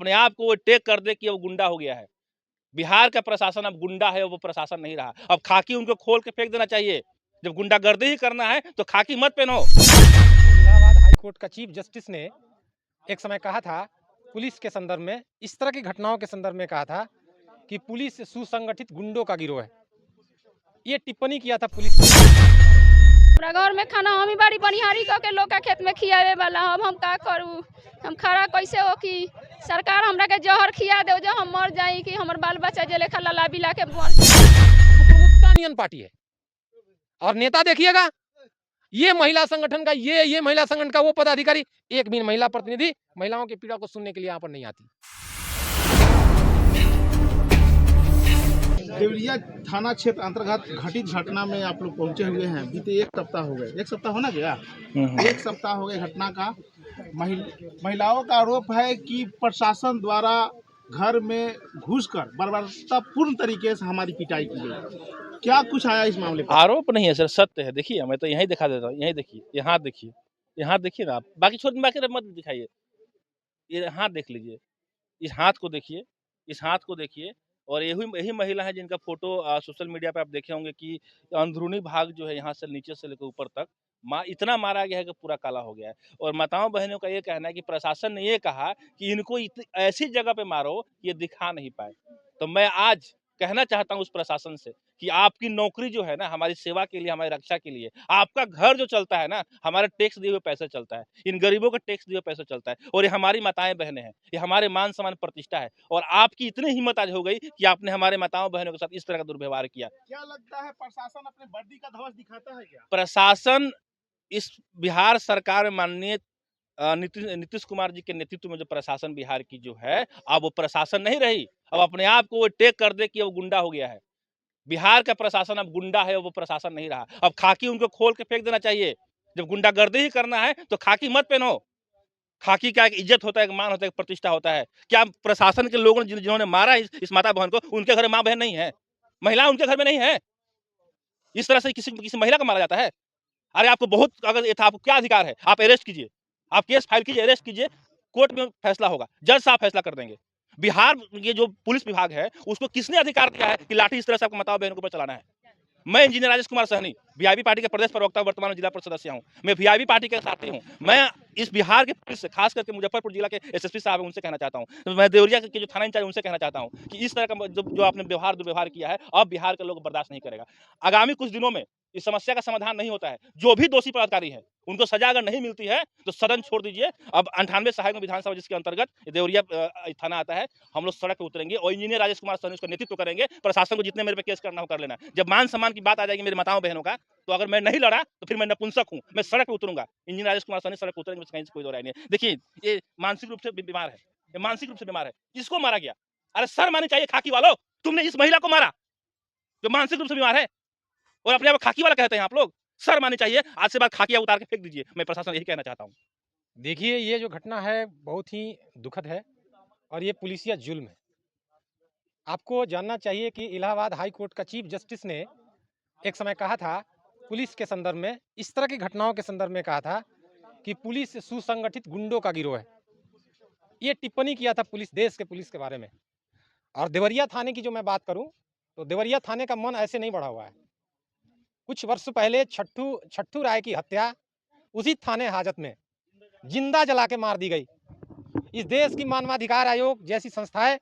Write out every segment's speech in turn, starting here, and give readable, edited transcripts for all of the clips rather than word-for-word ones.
अपने आप को वो टेक कर दे कि वो गुंडा हो गया है। बिहार का प्रशासन अब गुंडा है, वो प्रशासन नहीं रहा। अब खाकी उनको खोल के फेंक देना चाहिए। जब गुंडागर्दी ही करना है तो खाकी मत पहनो। इलाहाबाद हाई कोर्ट का चीफ जस्टिस ने एक समय कहा था, पुलिस के संदर्भ में, इस तरह की घटनाओं के संदर्भ में कहा था कि पुलिस सुसंगठित गुंडों का गिरोह है। ये टिप्पणी किया था पुलिस ने। हमरा घर में खाना हम ही बड़ी बनिहारी के लोग के खेत में खियावे वाला हम का करूँ? हम खड़ा कैसे हो कि सरकार हमरा के जहर खिया दे जो हम मर जाई कि हमर बाल बच्चा जे लेखा लला बिला के मर मुक्तानियन पार्टी है और नेता देखिएगा, ये महिला संगठन का ये महिला संगठन का वो पदाधिकारी, एक भी महिला प्रतिनिधि महिलाओं की पीड़ा को सुनने के लिए यहाँ पर नहीं आती। देवरिया थाना क्षेत्र अंतर्गत घटित घटना में आप लोग पहुंचे हुए हैं। बीते एक सप्ताह हो गए, एक सप्ताह होना गया, एक सप्ताह हो गए घटना का। महिलाओं का आरोप है कि प्रशासन द्वारा घर में घुसकर बर्बरतापूर्ण तरीके से हमारी पिटाई की गई। क्या कुछ आया इस मामले पर? आरोप नहीं है सर, सत्य है। देखिए मैं तो यहीं दिखा देता हूँ, यहीं देखिए, यहाँ देखिए, यहाँ देखिए ना आप, बाकी छोड़ बाकी मत दिखाइए। ये हाथ देख लीजिए, इस हाथ को देखिए, इस हाथ को देखिए। और यही महिला है जिनका फोटो सोशल मीडिया पे आप देखे होंगे कि अंदरूनी भाग जो है यहाँ से नीचे से लेकर ऊपर तक इतना मारा गया है कि पूरा काला हो गया है। और माताओं बहनों का ये कहना है कि प्रशासन ने ये कहा कि इनको ऐसी जगह पे मारो कि ये दिखा नहीं पाए। तो मैं आज कहना चाहता हूँ उस प्रशासन से कि आपकी नौकरी जो है ना हमारी सेवा के लिए, हमारी रक्षा के लिए, आपका घर जो चलता है ना हमारे टैक्स दिए हुए पैसे चलता है, इन गरीबों का टैक्स दिए हुए पैसे चलता है। और ये हमारी माताएं बहनें हैं, ये हमारे मान सम्मान प्रतिष्ठा है। और आपकी इतनी हिम्मत आज हो गई कि आपने हमारे माताओं बहनों के साथ इस तरह का दुर्व्यवहार किया। क्या लगता है प्रशासन अपने वर्दी का ध्वज दिखाता है क्या? प्रशासन इस बिहार सरकार में माननीय नीतीश कुमार जी के नेतृत्व में जो प्रशासन बिहार की जो है, अब वो प्रशासन नहीं रही। अब अपने आप को वो टेक कर दे कि वो गुंडा हो गया है। बिहार का प्रशासन अब गुंडा है, वो प्रशासन नहीं रहा। अब खाकी उनको खोल के फेंक देना चाहिए। जब गुंडागर्दी ही करना है तो खाकी मत पहनो। खाकी का एक इज्जत होता है, एक मान होता है, एक प्रतिष्ठा होता है। क्या प्रशासन के लोगों ने जिन्होंने मारा इस माता बहन को, उनके घर में माँ बहन नहीं है, महिला उनके घर में नहीं है? इस तरह से किसी महिला को मारा जाता है? अरे आपको बहुत, अगर आपको क्या अधिकार है, आप अरेस्ट कीजिए, आप केस फाइल कीजिए, अरेस्ट कीजिए, कोर्ट में फैसला होगा, जज साहब फैसला कर देंगे। बिहार ये जो पुलिस विभाग है उसको किसने अधिकार दिया है कि लाठी इस तरह से आपको माताओं बहनों के ऊपर चलाना है? मैं engineer Rajesh Kumar Sahani, VIP party के प्रदेश प्रवक्ता, वर्तमान में जिला परिषद सदस्य हूं। मैं वीआईपी पार्टी के साथी हूं। मैं इस बिहार के पुलिस से, खास करके मुजफ्फरपुर जिला के एसएसपी साहब हैं, उनसे कहना चाहता हूं, मैं देवरिया के जो थाना इंचार्ज उनसे कहना चाहता हूं कि इस तरह का जो आपने दुर्व्यवहार किया है, अब बिहार के लोग बर्दाश्त नहीं करेगा। आगामी कुछ दिनों में इस समस्या का समाधान नहीं होता है, जो भी दोषी पदाधिकारी है उनको सजा अगर नहीं मिलती है तो सदन छोड़ दीजिए। अब 98 सहायक विधानसभा जिसके अंतर्गत देवरिया थाना आता है, हम लोग सड़क पर उतरेंगे और इंजीनियर राजेश कुमार सहनी उसका नेतृत्व करेंगे। प्रशासन को जितने मेरे पे केस करना हो कर लेना। जब मान सम्मान की बात आ जाएगी मेरी माताओं बहनों का, तो अगर मैं नहीं लड़ा तो फिर मैं नपुंसक हूं, मैं सड़क पर उतरूंगा। इंजीनियर राजेश कुमार सहनी सड़क पर उतरेंगे, कहीं से कोई दो राय नहीं है। देखिए ये मानसिक रूप से बीमार है, ये मानसिक रूप से बीमार है। किसको मारा गया? अरे सर मानी चाहिए खाकी वालों, तुमने इस महिला को मारा जो मानसिक रूप से बीमार है और अपने आप खाकी वाला कहते हैं आप लोग। सर मानी चाहिए, आज से बाद खाकिया उतार के फेंक दीजिए। मैं प्रशासन यही कहना चाहता हूँ। देखिए, ये जो घटना है बहुत ही दुखद है और ये पुलिसिया जुल्म है। आपको जानना चाहिए कि इलाहाबाद हाई कोर्ट का चीफ जस्टिस ने एक समय कहा था, पुलिस के संदर्भ में, इस तरह की घटनाओं के संदर्भ में कहा था कि पुलिस सुसंगठित गुंडों का गिरोह है। ये टिप्पणी किया था देश के पुलिस के बारे में। और देवरिया थाने की जो मैं बात करूं तो देवरिया थाने का मन ऐसे नहीं बढ़ा हुआ है। कुछ वर्ष पहले छट्टू राय की हत्या उसी थाने हाजत में जिंदा जला के मार दी गई। इस देश की मानवाधिकार आयोग जैसी संस्थाएं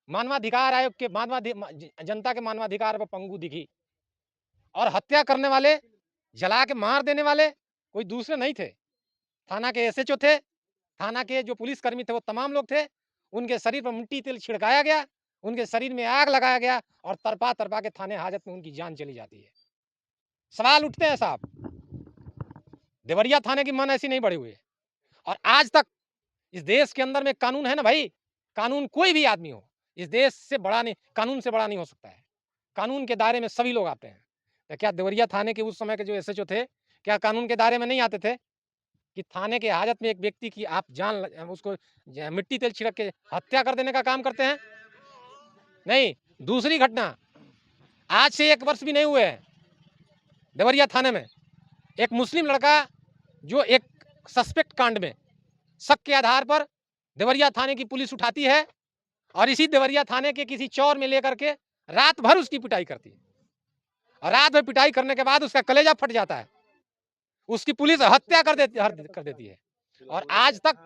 मानवाधिकार आयोग के जनता के मानवाधिकार पर पंगु दिखी और हत्या करने वाले, जला के मार देने वाले कोई दूसरे नहीं थे। थाना के एसएचओ थे, थाना के जो पुलिसकर्मी थे वो तमाम लोग थे। उनके शरीर पर मिट्टी तेल छिड़काया गया, उनके शरीर में आग लगाया गया और तरपा तरपा के थाने हाजत में उनकी जान चली जाती है। सवाल उठते हैं साहब, देवरिया थाने की मन ऐसी नहीं बढ़ी हुई है। और आज तक इस देश के अंदर में कानून है ना भाई, कानून कोई भी आदमी हो, इस देश से बड़ा नहीं, कानून से बड़ा नहीं हो सकता है। कानून के दायरे में सभी लोग आते हैं। तो क्या देवरिया थाने के उस समय के जो एसएचओ थे, क्या कानून के दायरे में नहीं आते थे कि थाने के हाजत में एक व्यक्ति की आप जान उसको मिट्टी तेल छिड़क के हत्या कर देने का काम करते हैं? नहीं। दूसरी घटना, आज से 1 वर्ष भी नहीं हुए हैं, देवरिया थाने में एक मुस्लिम लड़का जो एक सस्पेक्ट कांड में शक के आधार पर देवरिया थाने की पुलिस उठाती है और इसी देवरिया थाने के किसी चौर में लेकर के रात भर उसकी पिटाई करती है, और रात भर पिटाई करने के बाद उसका कलेजा फट जाता है, उसकी पुलिस हत्या कर देती है। और आज तक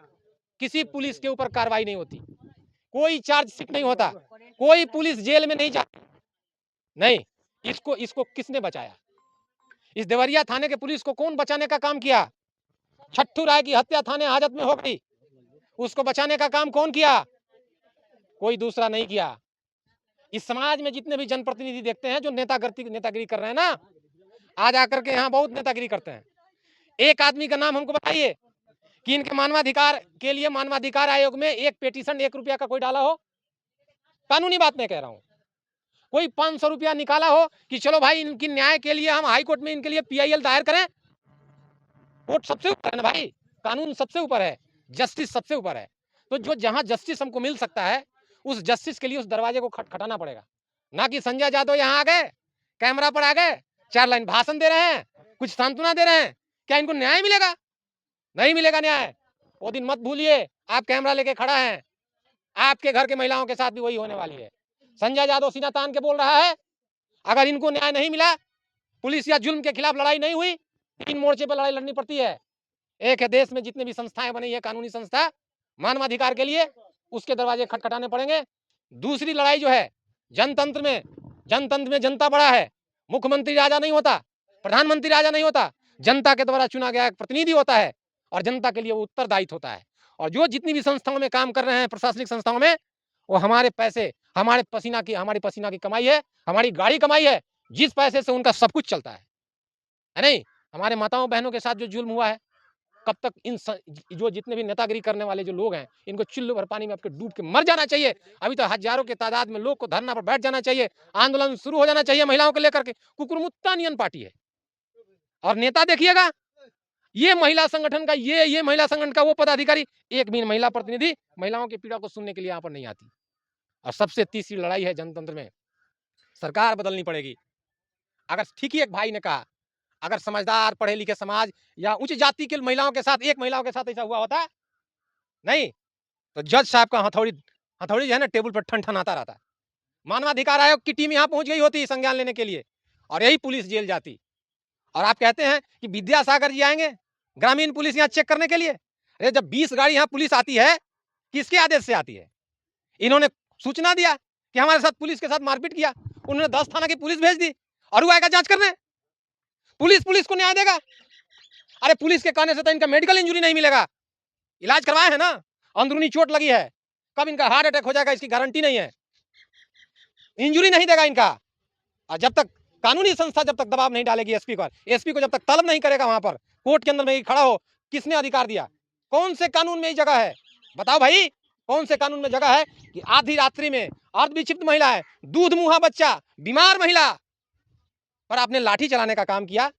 किसी पुलिस के ऊपर कार्रवाई नहीं होती, कोई चार्जशीट नहीं होता, कोई पुलिस जेल में नहीं जाती। नहीं, इसको किसने बचाया? इस देवरिया थाने के पुलिस को कौन बचाने का काम किया? छट्टू राय की हत्या थाने हाजत में हो गई, उसको बचाने का काम कौन किया? कोई दूसरा नहीं किया। इस समाज में जितने भी जनप्रतिनिधि देखते हैं जो नेतागिरी कर रहे हैं ना, आज आकर के यहाँ बहुत नेतागिरी करते हैं। एक आदमी का नाम हमको बताइए कि इनके मानवाधिकार के लिए मानवाधिकार आयोग में एक पेटिशन 1 रुपया का कोई डाला हो? कानूनी बात नहीं कह रहा हूं। कोई 500 रुपया निकाला हो कि चलो भाई इनकी न्याय के लिए हम हाई कोर्ट में इनके लिए PIL दायर करें? कोर्ट सबसे ऊपर है ना भाई, कानून सबसे ऊपर है, जस्टिस सबसे ऊपर है। तो जो जहां जस्टिस हमको मिल सकता है उस जस्टिस के लिए उस दरवाजे को खटखटाना पड़ेगा, ना कि संजय यादव यहाँ आ गए, कैमरा पर आ गए, 4 लाइन भाषण दे रहे हैं, कुछ सांत्वना दे रहे हैं। क्या इनको न्याय मिलेगा? नहीं मिलेगा न्याय। वो दिन मत भूलिए, आप कैमरा लेके खड़ा है, आपके घर के महिलाओं के साथ भी वही होने वाली है। संजय यादव सीना तान के बोल रहा है, अगर इनको न्याय नहीं मिला, पुलिस या जुल्म के खिलाफ लड़ाई नहीं हुई, 3 मोर्चे पर लड़ाई लड़नी पड़ती है। एक है देश में जितने भी संस्थाएं बनी है, कानूनी संस्था मानवाधिकार के लिए, उसके दरवाजे खटखटाने पड़ेंगे। दूसरी लड़ाई जो है जनतंत्र में जनता बड़ा है। मुख्यमंत्री राजा नहीं होता, प्रधानमंत्री राजा नहीं होता, जनता के द्वारा चुना गया एक प्रतिनिधि होता है और जनता के लिए वो उत्तरदायित्व होता है। और जो जितनी भी संस्थाओं में काम कर रहे हैं, प्रशासनिक संस्थाओं में, वो हमारे पैसे, हमारी पसीना की कमाई है, हमारी गाड़ी कमाई है, जिस पैसे से उनका सब कुछ चलता है नहीं? हमारे माताओं बहनों के साथ जो जुल्म हुआ है, कब तक जो जितने भी नेतागिरी करने वाले जो लोग हैं, इनको चुल्लू भर पानी में आपके डूब के मर जाना चाहिए। अभी तो हजारों के तादाद में लोग को धरना पर बैठ जाना चाहिए, आंदोलन शुरू हो जाना चाहिए महिलाओं को लेकर के। कुकुरमुत्ता नियन पार्टी है। और नेता देखिएगा, ये महिला संगठन का ये महिला संगठन का वो पदाधिकारी, एक भी महिला प्रतिनिधि महिलाओं की पीड़ा को सुनने के लिए यहाँ पर नहीं आती। और सबसे तीसरी लड़ाई है जनतंत्र में, सरकार बदलनी पड़ेगी। अगर ठीक ही एक भाई ने कहा, अगर समझदार पढ़े लिखे समाज या उच्च जाति के महिलाओं के साथ, एक महिलाओं के साथ ऐसा हुआ होता नहीं, तो जज साहब का हथौड़ी जो है ना टेबल पर ठनठनाता रहता। मानवाधिकार आयोग की टीम यहाँ पहुंच गई होती संज्ञान लेने के लिए, और यही पुलिस जेल जाती। और आप कहते हैं कि विद्यासागर जी आएंगे ग्रामीण पुलिस यहाँ चेक करने के लिए। अरे जब 20 गाड़ी यहाँ पुलिस आती है, किसके आदेश से आती है? इन्होंने सूचना दिया कि हमारे साथ पुलिस के साथ मारपीट किया, उन्होंने 10 थाना की पुलिस भेज दी और वो आएगा जांच करने। पुलिस को न्याय देगा? अरे पुलिस के कहने से तो इनका मेडिकल इंजरी नहीं मिलेगा, इलाज करवाए है ना, अंदरूनी चोट लगी है, कब इनका हार्ट अटैक हो जाएगा इसकी गारंटी नहीं है, इंजरी नहीं देगा इनका। और जब तक कानूनी संस्था जब तक दबाव नहीं डालेगी एसपी को जब तक तलब नहीं करेगा वहां पर कोर्ट के अंदर में खड़ा हो, किसने अधिकार दिया? कौन से कानून में जगह है? बताओ भाई, कौन से कानून में जगह है कि आधी रात्रि में अर्धविक्षिप्त महिला है, दूध मुहा बच्चा, बीमार महिला पर आपने लाठी चलाने का काम किया?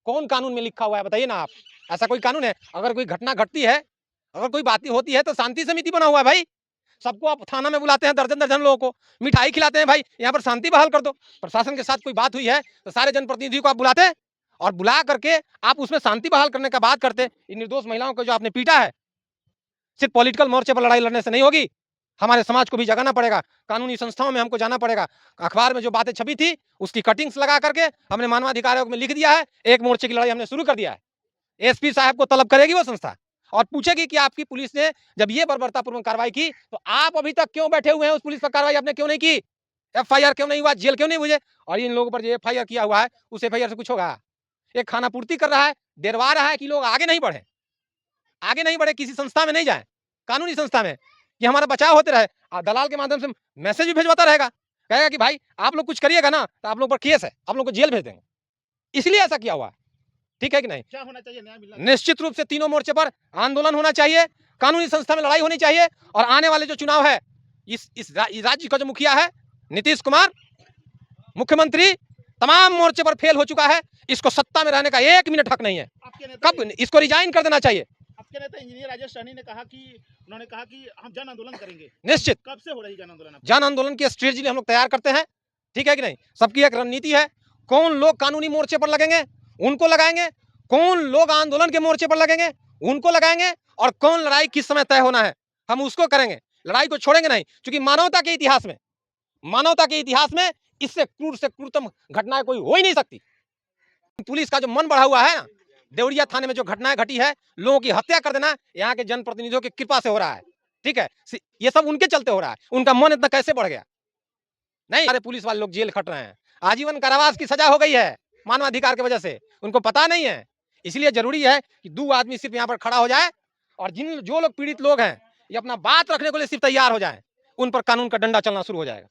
कौन कानून में लिखा हुआ है बताइए ना आप? ऐसा कोई कानून है? अगर कोई घटना घटती है, अगर कोई बात होती है तो शांति समिति बना हुआ है भाई, सबको आप थाना में बुलाते हैं, दर्जन लोगों को मिठाई खिलाते हैं, भाई यहाँ पर शांति बहाल कर दो। प्रशासन के साथ कोई बात हुई है तो सारे जनप्रतिनिधियों को आप बुलाते और बुला करके आप उसमें शांति बहाल करने का बात करते। इन निर्दोष महिलाओं को जो आपने पीटा है, सिर्फ पॉलिटिकल मोर्चे पर लड़ाई लड़ने से नहीं होगी, हमारे समाज को भी जगाना पड़ेगा, कानूनी संस्थाओं में हमको जाना पड़ेगा। अखबार में जो बातें छपी थी उसकी कटिंग्स लगा करके हमने मानवाधिकार आयोग में लिख दिया है, एक मोर्चे की लड़ाई हमने शुरू कर दिया है। एसपी साहब को तलब करेगी वो संस्था और पूछेगी कि आपकी पुलिस ने जब ये बर्बरतापूर्वक कार्रवाई की तो आप अभी तक क्यों बैठे हुए हैं, उस पुलिस पर कार्रवाई आपने क्यों नहीं की, FIR क्यों नहीं हुआ, जेल क्यों नहीं हुए? और इन लोगों पर जो FIR किया हुआ है उस FIR से कुछ होगा? एक खाना पूर्ति कर रहा है, डरवा रहा है कि लोग आगे नहीं बढ़े, किसी संस्था में नहीं जाए, कानूनी संस्था में, कि हमारा बचाव होते रहे। दलाल के माध्यम से मैसेज भी भेजवाता रहेगा, कहेगा कि भाई आप लोग कुछ करिएगा ना तो आप लोग पर केस है, आप लोग को जेल भेज देंगे। इसलिए ऐसा किया हुआ है, ठीक है कि नहीं? क्या होना चाहिए? न्याय मिलना? निश्चित रूप से तीनों मोर्चे पर आंदोलन होना चाहिए, कानूनी संस्था में लड़ाई होनी चाहिए। और आने वाले जो चुनाव है, इस राज्य का जो मुखिया है नीतीश कुमार, मुख्यमंत्री, तमाम मोर्चे पर फेल हो चुका है, इसको सत्ता में रहने का 1 मिनट हक नहीं है। कब इसको रिजाइन कर देना चाहिए? आपके नेता इंजीनियर राजेश सहनी ने कहा कि उन्होंने कहा कि हम जन आंदोलन करेंगे। निश्चित। कब से हो रही जन आंदोलन? जन आंदोलन की स्ट्रेटजी हम लोग तैयार करते हैं, ठीक है कि नहीं? सबकी एक रणनीति है, कौन लोग कानूनी मोर्चे पर लगेंगे उनको लगाएंगे, कौन लोग आंदोलन के मोर्चे पर लगेंगे उनको लगाएंगे और कौन लड़ाई किस समय तय होना है हम उसको करेंगे, लड़ाई को छोड़ेंगे नहीं, क्योंकि मानवता के इतिहास में इससे क्रूर से क्रूरतम घटनाएं कोई हो ही नहीं सकती। पुलिस का जो मन बढ़ा हुआ है ना, देवरिया थाने में जो घटनाएं घटी है, लोगों की हत्या कर देना, यहाँ के जनप्रतिनिधियों की कृपा से हो रहा है, ठीक है, ये सब उनके चलते हो रहा है। उनका मन इतना कैसे बढ़ गया? नहीं, सारे पुलिस वाले लोग जेल खट रहे हैं, आजीवन कारावास की सजा हो गई है मानवाधिकार की वजह से, उनको पता नहीं है। इसलिए जरूरी है कि 2 आदमी सिर्फ यहाँ पर खड़ा हो जाए और जो लोग पीड़ित लोग हैं, ये अपना बात रखने के लिए सिर्फ तैयार हो जाए, उन पर कानून का डंडा चलना शुरू हो जाएगा।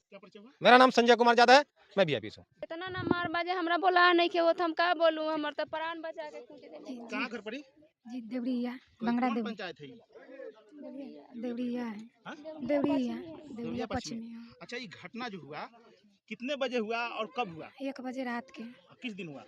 मेरा नाम संजय कुमार यादव है, मैं भी बीआईपी हूँ। इतना ना मार बाजे हमरा बोला नहीं के वो हम का बोलूं, हमर तो प्राण बचा के कूट देली। कहाँ घर पड़ी? जी देवरिया बंगड़ा कौन देवरी पंचायत है ये? देवरिया है हाँ? देवरिया पश्चिमी है। अच्छा, ये घटना जो हुआ कितने बजे हुआ और कब हुआ? 1 बजे रात के। किस दिन हुआ?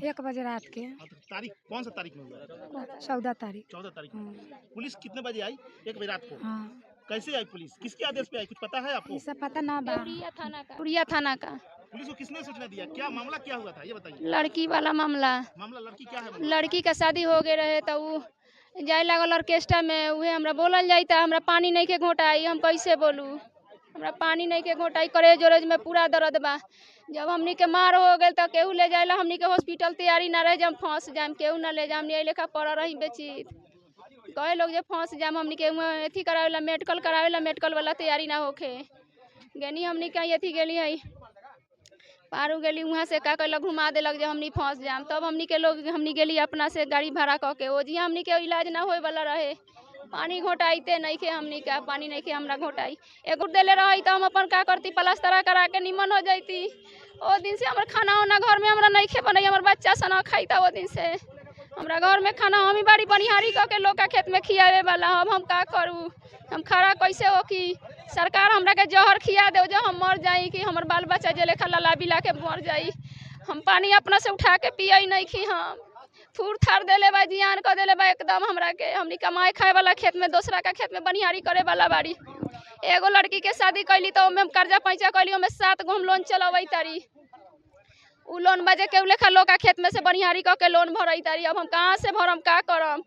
1 बजे रात के। हाँ, तो तारीख कौन सा तारीख में हुआ? 14 तारीख। 14 तारीख में। हाँ। पुलिस कितने बजे आई? 1 बजे रात को। हाँ, कैसे आई पुलिस? किसके आदेश पे आई, कुछ पता है आपको? ये सब पता ना बा। देवरिया थाना का पुलिस को किसने सूचना दिया? क्या मामला क्या हुआ था ये बताइए। लड़की वाला मामला, मामला लड़की क्या है? मामला? लड़की का शादी हो गए रहे तो उ जाए लागल ऑर्केस्ट्रा में, उहे हमरा बोलल जाता, हमरा पानी नहीं के घोटाई, हम कैसे बोलू, हमरा पानी नहीं के घोटाई, करेज ओरेज में पूरा दर्द बा। जब हमनी के मार हो गए तो केहू ले जाए हमनी के हॉस्पिटल तैयारी ना रहे, जब फंस जाम केहू ना ले जाम, नहीं लेखा पड़ रही बेचित, कहे लोग जे फंस जाम, हमनी के अथी करावेला मेडिकल वाला तैयारी ना होखे गनी, हमनी के अथी गेली है पारू गेली, वहाँ से का कहलक घुमा देलक जे हमनी फंस जाम, तब हमनी के लोग हमनी गेली अपना से गाड़ी भाड़ा कह के, ओ जी हमनी के इलाज ना होए वाला रहे, पानी घोटाइते नहीं के, हमनी का पानी नहीं के हमरा घोटाई, एगो देले रही तो हम अपन का करती, प्लास्टर करा के निमन हो जाती। ओ दिन से हमर खाना वाना घर में हमरा नहीं खे बनई, हमर बच्चा सना खाईता, वो दिन से हमरा घर में खाना हम ही बाड़ी बनिहारी कह के लोग का खेत में खियावे वाला, हम का करूँ, हम खड़ा कैसे हो कि सरकार हमरा के जहर खिया दे जो हम मर जाई, कि हमर बाल बच्चा जे लेखा लला बिला के मर जाई। हम पानी अपना से उठा के पियई नहीं कि हम थूर थार देले बा, जियान कर देले बा एकदम हमरा के। हमनी कमाए खाए वाला खेत में, दूसरा का खेत में बनिहारी करे वाला बाड़ी। एगो लड़की के शादी कैली तो ओमे कर्जा पैसा कैली, ओमे 7 गो हम लोन चलवई तारी, उ लोन बजे के लेखा लोग का खेत में से बनिहारी कह के लोन भरई तारी। अब हम कहाँ से भरम, का करम?